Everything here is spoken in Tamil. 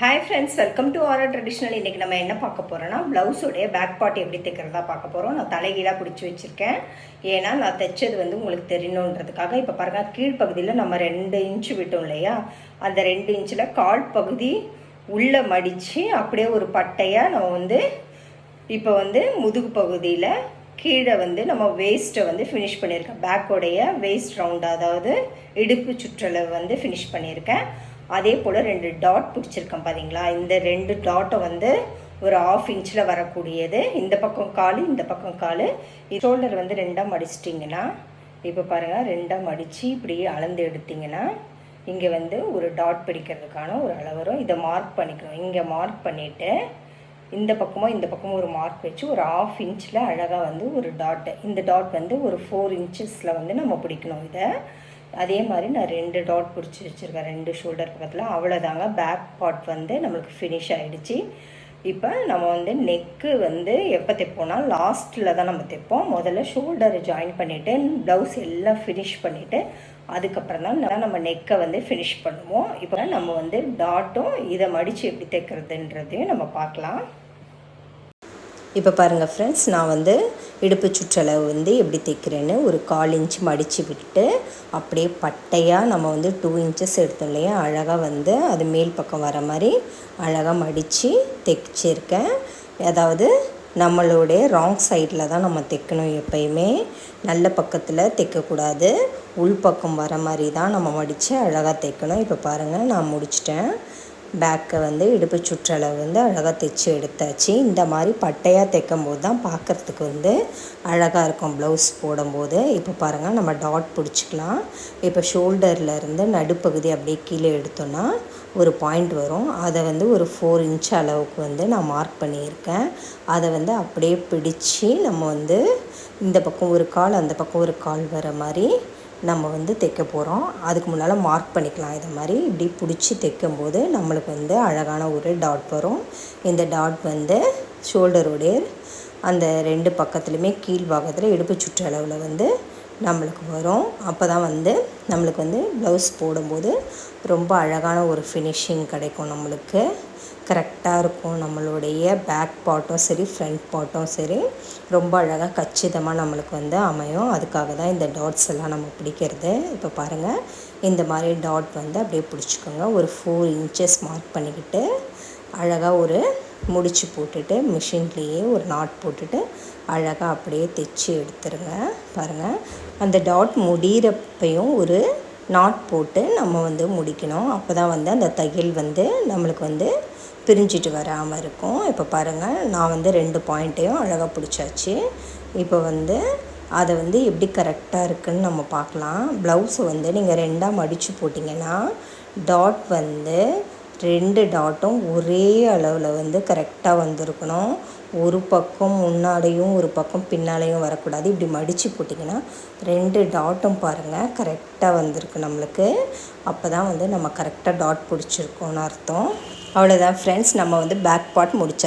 ஹாய் ஃப்ரெண்ட்ஸ், வெல்கம் டு ஆரா ட்ரெடிஷ்னல். இன்றைக்கி நம்ம என்ன பார்க்க போகிறோன்னா, ப்ளவுஸோடைய பேக் பார்ட் எப்படி தைக்கிறதா பார்க்க போகிறோம். நான் தலைகீழாக பிடிச்சி வச்சுருக்கேன். ஏன்னா நான் தைச்சது உங்களுக்கு தெரியணுன்றதுக்காக. இப்போ பாருங்கள், கீழ்ப்பகுதியில் நம்ம 2 இன்ச்சு விட்டோம் இல்லையா, அந்த 2 இன்ச்சில் கால் பகுதி உள்ளே மடித்து அப்படியே ஒரு பட்டையாக நம்ம இப்போ முதுகு பகுதியில் கீழே நம்ம வேஸ்ட்டை ஃபினிஷ் பண்ணியிருக்கேன். பேக்கோடைய வேஸ்ட் ரவுண்டு, அதாவது இடுப்பு சுற்றளவு ஃபினிஷ் பண்ணியிருக்கேன். அதே போல் 2 டாட் பிடிச்சிருக்கேன் பார்த்தீங்களா. இந்த 2 டாட்டை ஒரு 1/2 இன்ச்சில் வரக்கூடியது. இந்த பக்கம் கால், இந்த பக்கம் கால். ஷோல்டர் 2ஆக மடிச்சிட்டிங்கன்னா, இப்போ பாருங்கள், 2ஆக மடித்து இப்படி அளந்து எடுத்திங்கன்னா இங்கே ஒரு டாட் பிடிக்கிறதுக்கான ஒரு அளவு வரும். இதை மார்க் பண்ணிக்கணும். இங்கே மார்க் பண்ணிவிட்டு இந்த பக்கமும் ஒரு மார்க் வச்சு ஒரு 1/2 இன்ச்சில் அழகாக ஒரு டாட்டு. இந்த டாட் ஒரு 4 இன்ச்சஸில் நம்ம பிடிக்கணும். இதை அதே மாதிரி நான் 2 டாட் பிடிச்சி வச்சுருக்கேன் 2 ஷோல்டர் பக்கத்தில். அவ்வளோதாங்க, பேக் பார்ட் நம்மளுக்கு ஃபினிஷ் ஆகிடுச்சு. இப்போ நம்ம நெக்கு எப்போ தைப்போம்னா லாஸ்ட்டில் தான் நம்ம தைப்போம். முதல்ல ஷோல்டரை ஜாயின் பண்ணிவிட்டு ப்ளவுஸ் எல்லாம் ஃபினிஷ் பண்ணிவிட்டு அதுக்கப்புறம் தான் நம்ம நெக்கை ஃபினிஷ் பண்ணுவோம். இப்போ நம்ம டாட்டும் இதை மடித்து எப்படி தைக்கிறதுன்றதையும் நம்ம பார்க்கலாம். இப்போ பாருங்கள் ஃப்ரெண்ட்ஸ், நான் இடுப்பு சுற்றளவு எப்படி தைக்கிறேன்னு ஒரு 1/4 இன்ச்சு மடித்து விட்டு அப்படியே பட்டையாக நம்ம 2 இன்ச்சஸ் எடுத்தோம் இல்லையா, அழகாக அது மேல் பக்கம் வர மாதிரி அழகாக மடித்து தைச்சிருக்கேன். அதாவது நம்மளுடைய ராங் சைடில் தான் நம்ம தைக்கணும். எப்பயுமே நல்ல பக்கத்தில் தைக்கக்கூடாது, உள்பக்கம் வர மாதிரி தான் நம்ம மடித்து அழகாக தைக்கணும். இப்போ பாருங்கள், நான் முடிச்சிட்டேன். பேக்கை இடுப்பு சுற்றளவு அழகாக தைச்சி எடுத்தாச்சு. இந்த மாதிரி பட்டையாக தைக்கும் போது தான் பார்க்குறதுக்கு அழகாக இருக்கும் ப்ளவுஸ் போடும்போது. இப்போ பாருங்கள், நம்ம டாட் பிடிச்சிக்கலாம். இப்போ ஷோல்டர்லேருந்து நடுப்பகுதி அப்படியே கீழே எடுத்தோன்னா ஒரு பாயிண்ட் வரும். அதை ஒரு 4 இன்ச் அளவுக்கு நான் மார்க் பண்ணியிருக்கேன். அதை அப்படியே பிடிச்சி நம்ம இந்த பக்கம் ஒரு கால், அந்த பக்கம் ஒரு கால் வர மாதிரி நம்ம தைக்க போகிறோம். அதுக்கு முன்னால் மார்க் பண்ணிக்கலாம். இதை மாதிரி இப்படி பிடிச்சி தைக்கும்போது நம்மளுக்கு அழகான ஒரு டாட் வரும். இந்த டாட் ஷோல்டருடைய அந்த 2 பக்கத்துலையுமே கீழ் பாகத்தில் இடுப்பு சுற்றளவில் நம்மளுக்கு வரும். அப்போ தான் நம்மளுக்கு ப்ளவுஸ் போடும்போது ரொம்ப அழகான ஒரு ஃபினிஷிங் கிடைக்கும். நம்மளுக்கு கரெக்டாக இருக்கும். நம்மளுடைய பேக் பார்ட்டும் சரி, ஃப்ரண்ட் பார்ட்டும் சரி, ரொம்ப அழகாக கச்சிதமாக நம்மளுக்கு அமையும். அதுக்காக தான் இந்த டாட்ஸ் எல்லாம் நம்ம பிடிக்கிறது. இப்போ பாருங்கள், இந்த மாதிரி டாட் அப்படியே பிடிச்சிக்கோங்க. ஒரு 4 இன்ச்சஸ் மார்க் பண்ணிக்கிட்டு அழகாக ஒரு முடிச்சு போட்டுட்டு மிஷின்லேயே ஒரு நாட் போட்டுட்டு அழகாக அப்படியே தைச்சி எடுத்துருங்க. பாருங்கள், அந்த டாட் முடிகிறப்பையும் ஒரு நாட் போட்டு நம்ம முடிக்கணும். அப்போ தான் அந்த தையல் நம்மளுக்கு பிரிஞ்சிட்டு வராமல் இருக்கும். இப்போ பாருங்கள், நான் 2 பாயிண்ட்டையும் அழகாக பிடிச்சாச்சு. இப்போ அதை எப்படி கரெக்டாக இருக்குதுன்னு நம்ம பார்க்கலாம். ப்ளவுஸை நீங்கள் 2ஆக மடித்து போட்டிங்கன்னா டாட் 2 டாட்டும் ஒரே அளவில் கரெக்டாக வந்திருக்கணும். ஒரு பக்கம் முன்னாடியும் ஒரு பக்கம் பின்னாலேயும் வரக்கூடாது. இப்படி மடித்து போட்டிங்கன்னா 2 டாட்டும் பாருங்கள் கரெக்டாக வந்திருக்கு நம்மளுக்கு. அப்போ தான் நம்ம கரெக்டாக டாட் பிடிச்சிருக்கோன்னு அர்த்தம். அவ்வளோதான் ஃப்ரெண்ட்ஸ், நம்ம பேக் பார்ட் முடிச்சோம்.